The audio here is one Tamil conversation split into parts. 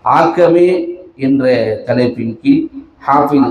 ஆக்கமே என்ற தலைப்பின் கீழ் ஹாஃபில்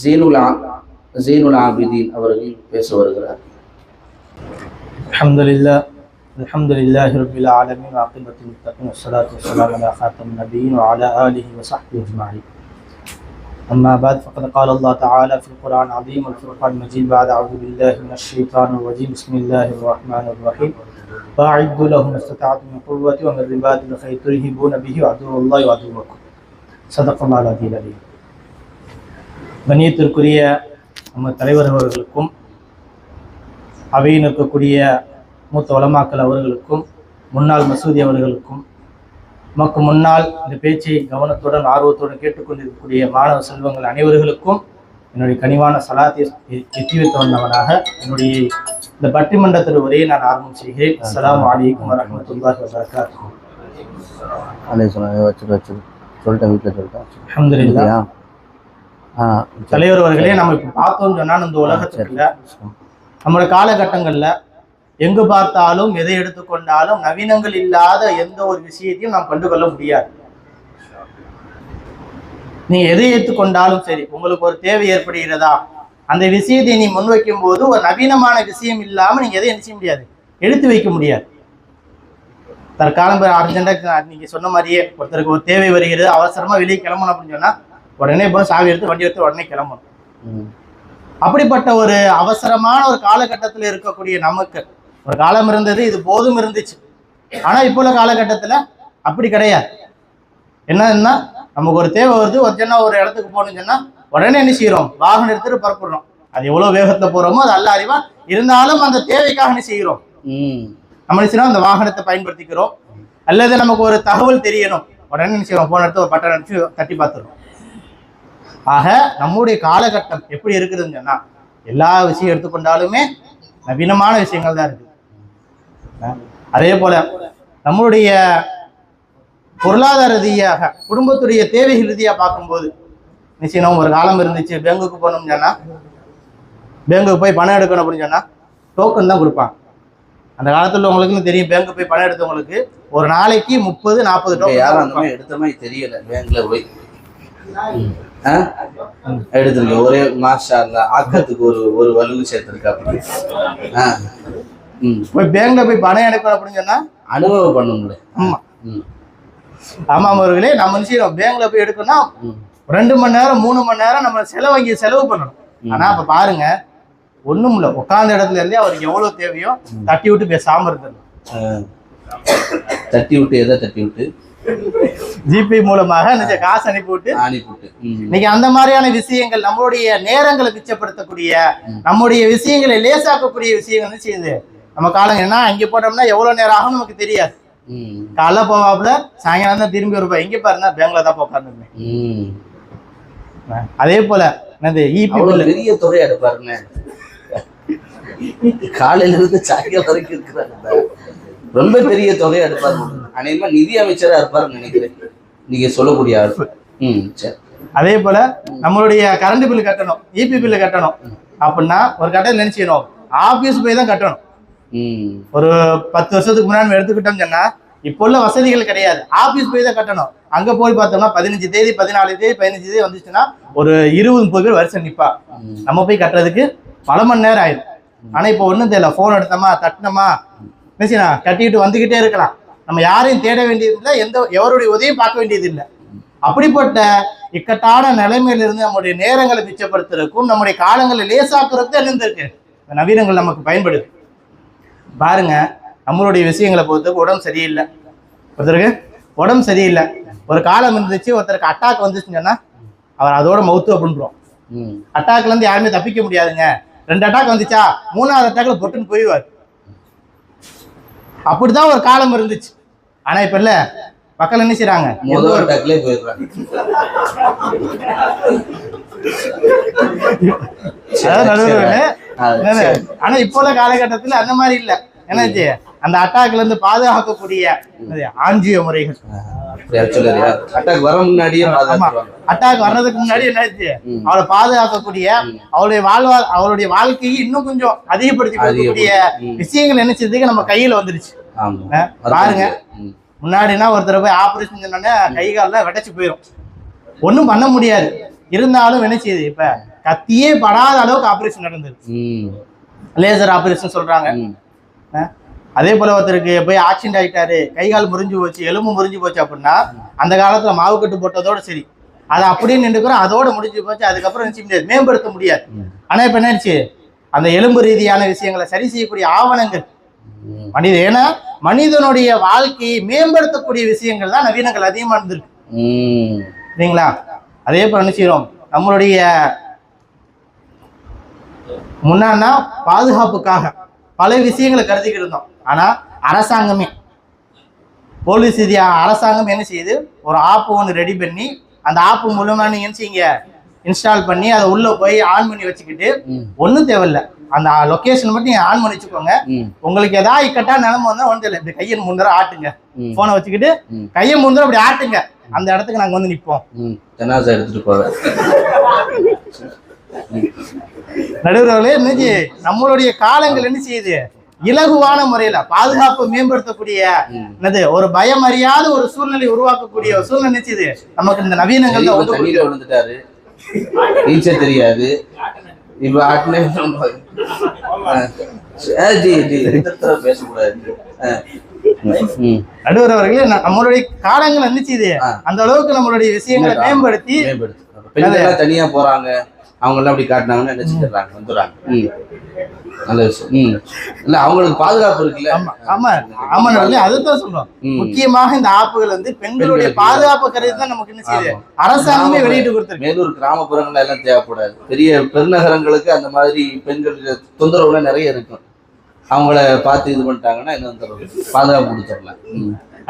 ஜெய்னுல் ஆபிதீன் அவர்கள் பேச வருகிறார். அல்ஹம்துலில்லாஹி ரப்பில் ஆலமீன் வஅகிபத்துல் முத்தகீன் வஸ்ஸலாத்து வஸ்ஸலாமு அலா காத்தமின் நபிய்யீன் வஅலா ஆலிஹி வஸஹ்பிஹி அஜ்மஈன். أما بعد فقد قال الله تعالى في القرآن العظيم والفرقان المجيد بعد أعوذ بالله من الشيطان الرجيم بسم الله الرحمن الرحيم وأعدوا لهم ما استطعتم من قوة ومن رباط الخيل ترهبون به عدو الله وعدوكم صدق الله العظيم. கண்ணியத்திற்குரிய நம்ம தலைவர் அவர்களுக்கும் அவையில் இருக்கக்கூடிய மூத்த உலமாக்கள் அவர்களுக்கும் முன்னாள் மசூதி அவர்களுக்கும் நமக்கு முன்னால் இந்த பேச்சை கவனத்துடன் ஆர்வத்துடன் கேட்டுக்கொண்டிருக்கக்கூடிய மாணவ செல்வங்கள் அனைவர்களுக்கும் என்னுடைய கனிவான சலாத்தை எட்டி வைத்து வந்தவனாக என்னுடைய இந்த பட்டிமன்றத்தின் உரையை நான் ஆரம்பம் செய்கிறேன். அஸ்ஸலாமு அலைக்கும் வரஹ்மத்துல்லாஹி வபரகாத்துஹு. அல்ஹம்துலில்லாஹ். தலைவர் அவர்களே, நம்ம இப்போ பார்த்தோம்னு சொன்னால் இந்த உலகத்துக்குள்ள நம்மளுடைய காலகட்டங்களில் எங்கு பார்த்தாலும் எதை எடுத்துக்கொண்டாலும் நவீனங்கள் இல்லாத எந்த ஒரு விஷயத்தையும் நாம் கண்டுகொள்ள முடியாது. நீ எதை எடுத்துக்கொண்டாலும் சரி, உங்களுக்கு ஒரு தேவை ஏற்படுகிறதா, அந்த விஷயத்தை நீ முன்வைக்கும் போது ஒரு நவீனமான விஷயம் இல்லாமல் நீங்க எதை செய்ய முடியாது, எடுத்து வைக்க முடியாது. தற்காலம் அர்ஜென்டா நீங்க சொன்ன மாதிரியே ஒருத்தருக்கு ஒரு தேவை வருகிறது, அவசரமா வெளியே கிளம்பணும் அப்படின்னு சொன்னா உடனே போய் சாவி எடுத்து வண்டி எடுத்து உடனே கிளம்பணும். அப்படிப்பட்ட ஒரு அவசரமான ஒரு காலகட்டத்தில் இருக்கக்கூடிய நமக்கு ஒரு காலம் இருந்தது, இது போதும் இருந்துச்சு. ஆனா இப்போ உள்ள காலகட்டத்துல அப்படி கிடையாது. என்னன்னா நமக்கு ஒரு தேவை வருது, ஒரு சின்ன ஒரு இடத்துக்கு போகணும்னு சொன்னா உடனே என்ன செய்யறோம், வாகனம் எடுத்துட்டு புறப்படுறோம். அது எவ்வளவு வேகத்துல போறோமோ அது அல்ல அறிவா. இருந்தாலும் அந்த தேவைக்காக என்ன செய்கிறோம், நம்ம என்ன அந்த வாகனத்தை பயன்படுத்திக்கிறோம். அல்லது நமக்கு ஒரு தகவல் தெரியணும், உடனே என்ன செய்யறோம், போன இடத்துல ஒரு பட்டன் அடிச்சு தட்டி பார்த்துறோம். ஆக நம்முடைய காலகட்டம் எப்படி இருக்குதுன்னு சொன்னா எல்லா விஷயம் எடுத்துக்கொண்டாலுமே நவீனமான விஷயங்கள் தான் இருக்கு. அதே போல நம்மளுடைய பொருளாதார ரீதியாக குடும்பத்துடைய தேவைகள் ரீதியா பார்க்கும்போது நிச்சயம் ஒரு காலம் இருந்துச்சு, பேங்குக்கு போகணும்னு சொன்னா பேங்குக்கு போய் பணம் எடுக்கணும் அப்படின்னு சொன்னா டோக்கன் தான் கொடுப்பாங்க. அந்த காலத்துல உங்களுக்கு தெரியும், பேங்க் போய் பணம் எடுத்தவங்களுக்கு ஒரு நாளைக்கு 30-40 டோக்கன் எடுத்த மாதிரி தெரியல. பேங்க்ல போய் எடுத்திருக்க ஒரே மாஷா அல்லாஹ் ஆக்கத்துக்கு ஒரு வலுவு சேர்த்திருக்கா. போய் பேங்க்ல போய் பணம் எடுக்கணும் அப்படின்னு சொன்னா அனுபவம் பண்ணணும்ல. ஆமா அவர்களே, நம்ம நிச்சயம் பேங்க்ல போய் எடுக்கணும்னா 2 மணி நேரம் 3 மணி நேரம் நம்ம செலவு பண்ணணும். ஆனா அப்ப பாருங்க, ஒண்ணும் இல்ல, உட்கார்ந்த இடத்துல இருந்தே அவருக்கு எவ்வளவு தேவையோ தட்டி விட்டு பேசாம இருந்தது. தட்டி விட்டு எதை தட்டி விட்டு ஜிபே மூலமாக காசு அனுப்பிவிட்டு இன்னைக்கு அந்த மாதிரியான விஷயங்கள் நம்மளுடைய நேரங்களை மிச்சப்படுத்தக்கூடிய, நம்முடைய விஷயங்களை லேசாக்கக்கூடிய விஷயங்கள் செய்யுது. நம்ம காலங்க என்ன அங்க போட்டோம்னா எவ்வளவு நேரம் ஆகும் நமக்கு தெரியாது. காலைல போவாப்புல சாயங்காலம் தான் திரும்பி வருப்பா, எங்க பாருன்னா பேங்க்ல தான் உட்கார்ந்துருந்தேன். அதே போல பெரிய தொகை எடுப்பாருங்க, காலையில இருந்து சாயங்காலம் வரைக்கும் இருக்கிறாங்க, ரொம்ப பெரிய தொகையை எடுப்பாரு. அநேகமா நிதி அமைச்சரா இருப்பாருன்னு நினைக்கிறேன் நீங்க சொல்லக்கூடிய ஆள். சரி. அதே போல நம்மளுடைய கரண்ட் பில் கட்டணும், இபி பில் கட்டணும் அப்படின்னா ஒரு கட்டணம் நினைச்சிடணும், ஆபீஸ் போய் தான் கட்டணும். ஒரு 10 வருஷத்துக்கு முன்னாடி எடுத்துக்கிட்டோம் சொன்னா இப்போ உள்ள வசதிகள் கிடையாது, ஆபீஸ் போய் தான் கட்டணும். அங்க போய் பார்த்தோம்னா 15 தேதி 14 தேதி 15 தேதி வந்துச்சுன்னா ஒரு 20-30 பேர் வருஷம் நிப்பா. நம்ம போய் கட்டுறதுக்கு பல மணி நேரம் ஆயிடும். ஆனா இப்போ ஒண்ணும் தெரியல, போன் எடுத்தோமா தட்டினோமா நினைச்சுனா கட்டிக்கிட்டு வந்துகிட்டே இருக்கலாம். நம்ம யாரையும் தேட வேண்டியதில்லை, எவருடைய உதவியும் பார்க்க வேண்டியது இல்லை. அப்படிப்பட்ட இக்கட்டான நிலைமையிலிருந்து நம்முடைய நேரங்களை மிச்சப்படுத்துறதுக்கும் நம்முடைய காலங்களை லேசாக்குறதுக்கு இருந்திருக்கு நவீனங்கள் நமக்கு பயன்படுது. பாருங்க, நம்மளுடைய விஷயங்களை பொறுத்தவரைக்கும் உடம்பு சரியில்லை, ஒருத்தருக்கு உடம்பு சரியில்லை, ஒரு காலம் இருந்துச்சு, ஒருத்தருக்கு அட்டாக் வந்துச்சுன்னு சொன்னா அவர் அதோட மவுத்து அப்படின்றோம். அட்டாக்ல இருந்து யாருமே தப்பிக்க முடியாதுங்க. 2 அட்டாக் வந்துச்சா 3ஆவது அட்டாக்ல பொட்டுன்னு போயிடுவார். அப்படிதான் ஒரு காலம் இருந்துச்சு. ஆனா இப்ப இல்ல, மக்கள் என்ன செய்யறாங்க, ஆனா இப்போ உள்ள காலகட்டத்துல அந்த மாதிரி இல்ல. என்னாச்சு, அந்த அட்டாக்ல இருந்து பாதுகாக்கக்கூடிய ஆஞ்சியோ முறைகள், அட்டாக் வர்றதுக்கு முன்னாடி என்னாச்சு, அவளை பாதுகாக்கக்கூடிய அவளுடைய வாழ்க்கையை இன்னும் கொஞ்சம் அதிகப்படுத்தி கொடுக்கக்கூடிய விஷயங்கள் என்ன செய்யறதுக்கு நம்ம கையில வந்துருச்சு. பாருங்க, முன்னாடினா ஒருத்தர் போய் ஆப்ரேஷன் சொன்னோடனே கை காலெல்லாம் வெட்டச்சு போயிடும், ஒன்றும் பண்ண முடியாது. இருந்தாலும் என்ன செய்யுது, இப்ப கத்தியே படாத அளவுக்கு ஆப்ரேஷன் நடந்தது, லேசர் ஆப்ரேஷன் சொல்றாங்க. அதே போல ஒருத்தருக்கு போய் ஆக்சிடென்ட் ஆகிட்டாரு, கை கால் முறிஞ்சு போச்சு, எலும்பு முறிஞ்சு போச்சு அப்படின்னா அந்த காலத்துல மாவு கட்டு போட்டதோட சரி, அதை அப்படியே நின்றுக்கிறோம், அதோட முடிஞ்சு போச்சு. அதுக்கப்புறம் நினைச்சு முடியாது, மேம்படுத்த முடியாது. ஆனா இப்ப என்னச்சு, அந்த எலும்பு ரீதியான விஷயங்களை சரி செய்யக்கூடிய ஆவணங்கள் ஏன்னா மனிதனுடைய வாழ்க்கையை மேம்படுத்தக்கூடிய விஷயங்கள் தான் நவீனங்கள் அதிகமா இருந்திருக்கு இல்லைங்களா. அதே போல என்ன செய்யறோம், நம்மளுடைய முன்னா பாதுகாப்புக்காக பல விஷயங்களை கருதிக்கிட்டு இருந்தோம். ஆனா அரசாங்கமே போலீஸ் ரீதியா அரசாங்கம் என்ன செய்யுது, ஒரு ஆப் ஒன்று ரெடி பண்ணி அந்த ஆப் மூலமா நீங்க என்ன செய்யுங்க, இன்ஸ்டால் பண்ணி அதை உள்ள போய் ஆன் பண்ணி வச்சுக்கிட்டு ஒன்றும் தேவையில்லை, அந்த லொகேஷன் மட்டும் நீங்க ஆன் பண்ணி வச்சுக்கோங்க. உங்களுக்கு ஏதாவது இக்கட்டா நிலைமை வந்தா ஒன்றும் இல்லை, இப்படி கையை முந்தர ஆட்டுங்க, போனை வச்சுக்கிட்டு கையை முந்தர அப்படி ஆட்டுங்க, அந்த இடத்துக்கு நாங்க வந்து நிற்போம். எடுத்துட்டு போவேன். நடுவர்களே, இன்னைக்கு நம்மளுடைய காலங்கள் என்ன செய்யுது, இலகுவான முறையில பாதுகாப்பை மேம்படுத்தக்கூடிய என்னது ஒரு பயம் அறியாத ஒரு சூழ்நிலை உருவாக்கக்கூடிய ஒரு சூழ்நிலை செய்யுது நமக்கு இந்த நவீனங்கள். விழுந்துட்டாரு, நீச்சல் தெரியாது, இப்ப ஆட்டிலே பேசக்கூடாது. நடுவர் அவர்களே, நம்மளுடைய காலங்கள் என்ன செய்யுது அந்த அளவுக்கு நம்மளுடைய விஷயங்களை மேம்படுத்தி பெண்கள் தனியா போறாங்க, அவங்க எல்லாம் அப்படி காட்டினாங்கன்னு நினைச்சுக்கிறாங்க, வந்துடுறாங்க. நல்ல விஷயம். இல்ல அவங்களுக்கு பாதுகாப்பு இருக்குல்ல. ஆமா ஆமா, அதுதான் சொல்றோம். முக்கியமாக இந்த ஆப்புகள் வந்து பெண்களுடைய பாதுகாப்பு கருதி தான் நமக்கு என்ன செய்யுது, அரசாங்கமே வெளியிட்டு கொடுத்துருக்கு. மேலூர் கிராமப்புறங்கள்ல எல்லாம் தேவைப்படாது, பெரிய பெருநகரங்களுக்கு அந்த மாதிரி பெண்களுக்கு தொந்தரவுல நிறைய இருக்கும், அவங்கள பார்த்து இது பண்ணிட்டாங்கன்னா என்ன பாதுகாப்பு கொடுத்துடலாம்.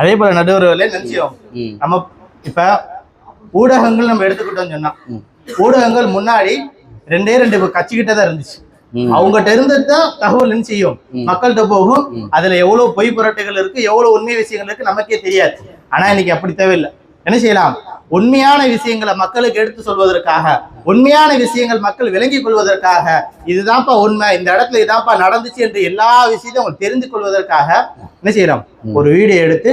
அதே போல நடுவர்களே நிச்சயம் நம்ம இப்ப ஊடகங்கள் நம்ம எடுத்துக்கிட்டோம்னு சொன்னா, ஊடகங்கள் முன்னாடி ரெண்டு கட்சிக்கிட்ட தான் இருந்துச்சு, அவங்ககிட்ட இருந்துதான் தகவல் என்ன செய்யும், மக்கள்கிட்ட போகும். அதுல எவ்வளவு பொய் புரட்டுகள் இருக்கு, எவ்வளவு உண்மை விஷயங்கள் இருக்கு நமக்கே தெரியாது. ஆனா இன்னைக்கு அப்படி தேவையில்லை. என்ன செய்யலாம், உண்மையான விஷயங்களை மக்களுக்கு எடுத்து சொல்வதற்காக, உண்மையான விஷயங்கள் மக்கள் விளங்கிக் கொள்வதற்காக, இதுதான்ப்பா உண்மை, இந்த இடத்துல இதான்ப்பா நடந்துச்சு என்று எல்லா விஷயத்தையும் அவங்க தெரிந்து கொள்வதற்காக என்ன செய்யறோம், ஒரு வீடியோ எடுத்து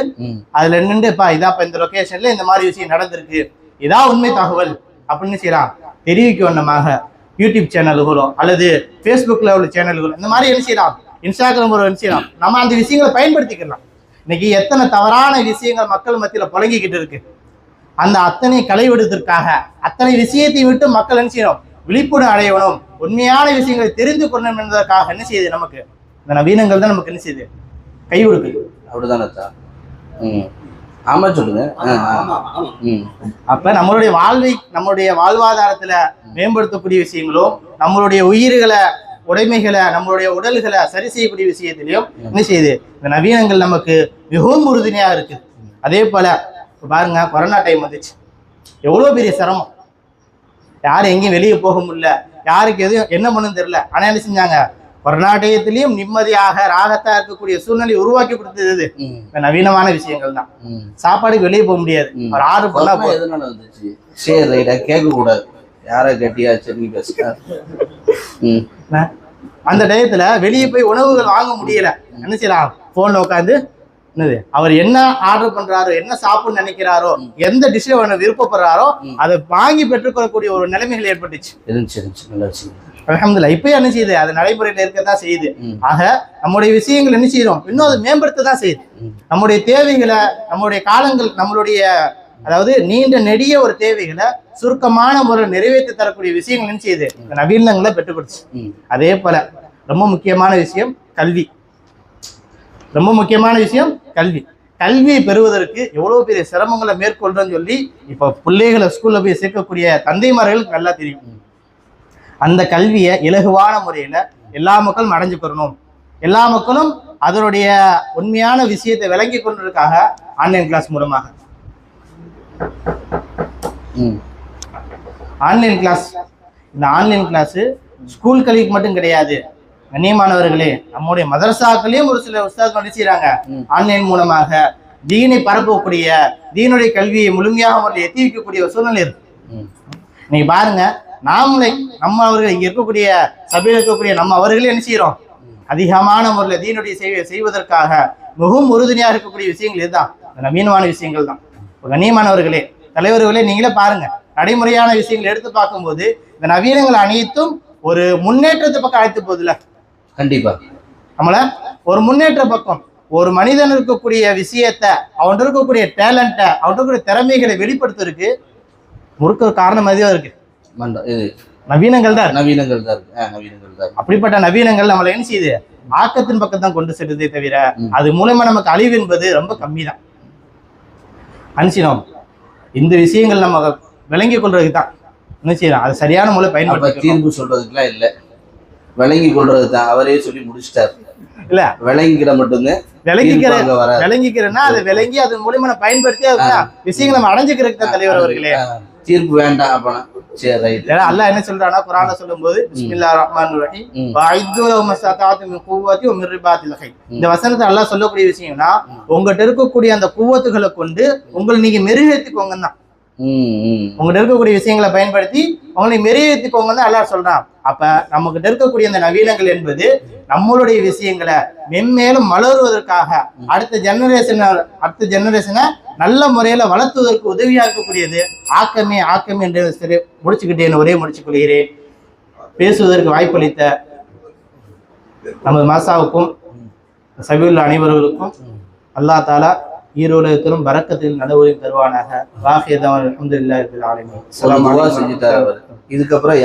அதுல நின்றுப்பா இதாப்பா இந்த லொகேஷன்ல இந்த மாதிரி விஷயம் நடந்திருக்கு, இதான் உண்மை தகவல் அப்படின்னு செய்யலாம் தெரிவிக்க வண்ணமாக யூடியூப் சேனல்களோ அல்லது ஃபேஸ்புக்ல உள்ள சேனல்களோ இந்த மாதிரி என்ன செய்யலாம், இன்ஸ்டாகிராம் என்ன செய்யலாம், நம்ம அந்த விஷயங்களை பயன்படுத்திக்கலாம். இன்னைக்கு எத்தனை தவறான விஷயங்கள் மக்கள் மத்தியில புழங்கிக்கிட்டு இருக்கு, அந்த அத்தனை களைவிடுவதற்காக அத்தனை விஷயத்தை விட்டு மக்கள் என்ன செய்யணும், விழிப்புணர்வு அடையணும், உண்மையான விஷயங்களை தெரிந்து கொள்ளணும் என்பதற்காக என்ன செய்யுது, நமக்கு இந்த நவீனங்கள் தான் நமக்கு என்ன செய்யுது, கை கொடுக்குது. அப்படிதானே? ஆமா சொல்லுங்க. அப்ப நம்மளுடைய நம்மளுடைய வாழ்வாதாரத்துல மேம்படுத்தக்கூடிய விஷயங்களும், நம்மளுடைய உயிர்களை உடைமைகளை நம்மளுடைய உடல்களை சரி செய்யக்கூடிய விஷயத்திலையும் என்ன செய்யுது, இந்த நவீனங்கள் நமக்கு மிகவும் உறுதுணையா இருக்கு. அதே போல பாருங்க, கொரோனா டைம் வந்துச்சு, எவ்வளவு பெரிய சிரமம், யாரும் எங்கேயும் வெளியே போக முடியல, யாருக்கு எதுவும் என்ன பண்ணுன்னு தெரியல. ஆனா என்ன செஞ்சாங்க, கொரோனா டயத்திலையும் நிம்மதியாக ராகத்தா இருக்கக்கூடிய சூழ்நிலை உருவாக்கி கொடுத்தது இந்த நவீனமான விஷயங்கள் தான். சாப்பாடுக்கு வெளியே போக முடியாது, ஒரு ஆர்டர் பண்ணா எதனால வந்துச்சு, சரி ரைட்டா கேட்க கூடாது, யார கட்டியா சரி பேசுங்க. அந்த டயத்துல வெளியே போய் உணவுகள் வாங்க முடியல, என்ன செய்யலாம், போன்ல உட்காந்து என்னது அவர் என்ன ஆர்டர் பண்றாரோ, என்ன சாப்பிடணும்னு நினைக்கிறாரோ, எந்த டிஷ்ஷை விருப்பப்படுறாரோ அதை வாங்கி பெற்றுக்கொள்ளக்கூடிய ஒரு நிலைமைகள் ஏற்பட்டுச்சு. அல்ஹம்துலில்லாஹ். இப்பயும் என்ன செய்யுது, அது நடைமுறையில இருக்கத்தான் செய்யுது. ஆக நம்முடைய விஷயங்கள் என்ன செய்யறோம், இன்னும் அது மேம்படுத்த தான் செய்யுது. நம்முடைய தேவைகளை, நம்முடைய காலங்கள், நம்மளுடைய அதாவது நீண்ட நெடிய ஒரு தேவைகளை சுருக்கமான முறையில் நிறைவேற்றி தரக்கூடிய விஷயங்கள் என்ன செய்யுது, நவீனங்களை பெற்றுக் கொடுச்சு. அதே போல ரொம்ப முக்கியமான விஷயம் கல்வி. ரொம்ப முக்கியமான விஷயம் கல்வி. கல்வியை பெறுவதற்கு எவ்வளவு பெரிய சிரமங்களை மேற்கொள்றோன்னு சொல்லி இப்ப பிள்ளைகளை ஸ்கூல்ல போய் சேர்க்கக்கூடிய தந்தைமார்களுக்கு நல்லா தெரியும். அந்த கல்வியை இலகுவான முறையில எல்லா மக்களும் அடைஞ்சு பெறணும், எல்லா மக்களும் அதனுடைய உண்மையான விஷயத்தை விளங்கி கொண்டதற்காக ஆன்லைன் கிளாஸ் மூலமாக ஆன்லைன் கிளாஸ், இந்த ஆன்லைன் கிளாஸ் ஸ்கூல் கல்விக்கு மட்டும் கிடையாது, கண்ணியமானவர்களே, நம்முடைய மதரசாக்களையும் ஒரு சில உஸ்தாத் செய்யறாங்க. ஆன்லைன் மூலமாக தீனை பரப்பக்கூடிய, தீனுடைய கல்வியை முழுமையாக முறையில் எத்தி வைக்கக்கூடிய ஒரு சூழ்நிலை இருக்கு. நீங்க பாருங்க, நாமளே நம்ம அவர்கள் இங்க இருக்கக்கூடிய சபையில் இருக்கக்கூடிய நம்ம அவர்களே என்ன செய்யறோம், அதிகமான முறையில் தீனுடைய செய்வதற்காக மிகவும் உறுதுணையாக இருக்கக்கூடிய விஷயங்கள் இதுதான். இந்த நவீனமான விஷயங்கள் தான். கண்ணியமானவர்களே, தலைவர்களே, நீங்களே பாருங்க, நடைமுறையான விஷயங்கள் எடுத்து பார்க்கும்போது இந்த நவீனங்கள் அனைத்தும் ஒரு முன்னேற்றத்தை பக்கம் அழைத்து போகுதுல. கண்டிப்பா நம்மள ஒரு முன்னேற்ற பக்கம். ஒரு மனிதன் இருக்கக்கூடிய விஷயத்த, அவன் இருக்கக்கூடிய டேலண்ட்டை, அவன் இருக்கக்கூடிய திறமைகளை வெளிப்படுத்துறதுக்கு முழுக்க காரணம் அதுதான் இருக்கு. இது நவீனங்கள் தான் நவீனங்கள் தான் இருக்கு. நவீனங்கள் தான். அப்படிப்பட்ட நவீனங்கள் நம்மளை என்ன செய்யுது, ஆக்கத்தின் பக்கம் தான் கொண்டு செல்றதே தவிர அது மூலமா நமக்கு அழிவு என்பது ரொம்ப கம்மி தான். அனுச்சினோம் இந்த விஷயங்கள் நம்ம விளங்கிக் கொள்றதுக்கு தான் என்ன செய்யலாம், அது சரியான முறை பயன்படுத்த. தீர்ப்பு சொல்றதுக்குலாம் இல்லை, விளங்கி கொள்றது தான். அவரே சொல்லி முடிச்சிட்டாரு. இல்ல விளங்கிக்கிற மட்டும்தான் விளங்கிக்கிறேன்னா அதை விளங்கி அதன் மூலியமா நான் பயன்படுத்தி அதுதான் விஷயங்களை நம்ம அடைஞ்சுக்கிறதுக்கு தான் தலைவர் அவர்களே. தீர்ப்பு வேண்டாம் அப்பனா சரி ரைட். அல்லாஹ் என்ன சொல்றானா குர்ஆன்ல சொல்லும்போது பிஸ்மில்லாஹிர் ரஹ்மானிர் ரஹீம் வஅய்து லஹும் மஸ்ததாஅத்து மின் குவத்தி வ மின் ரிபாத்தில் கைல். இந்த வசனத்தை அல்லாஹ் சொல்லக்கூடிய விஷயம்னா உங்ககிட்ட இருக்கக்கூடிய அந்த குவத்துகளை கொண்டு உங்களை நீங்க மெருகேற்றிக்கோங்க தான். உங்ககிட்ட இருக்கக்கூடிய விஷயங்களை பயன்படுத்தி உங்களை மெருகேற்றிக்கோங்க தான் அல்லாஹ் சொல்றான். அப்ப நம்ம கிட்ட இருக்கக்கூடிய அந்த நவீனங்கள் என்பது நம்மளுடைய விஷயங்களை மென்மேலும் மலருவதற்காக அடுத்த ஜெனரேஷனை நல்ல முறையில வளர்த்துவதற்கு உதவியா இருக்கக்கூடியது. ஆக்கமே ஆக்கமே என்று சரி முடிச்சுக்கிட்டேன், ஒரே முடிச்சுக் கொள்கிறேன். பேசுவதற்கு வாய்ப்பளித்த நமது மாசாவுக்கும் சபையுள்ள அனைவர்களுக்கும் அல்லாஹ் தாலா ஈரோலகத்திலும் பரக்கத்தில் நடுவுரையும் தருவானாக. வாஹியதான் அல்ஹம்துலில்லாஹி ரப்பில் ஆலமீன். இதுக்கப்புறம்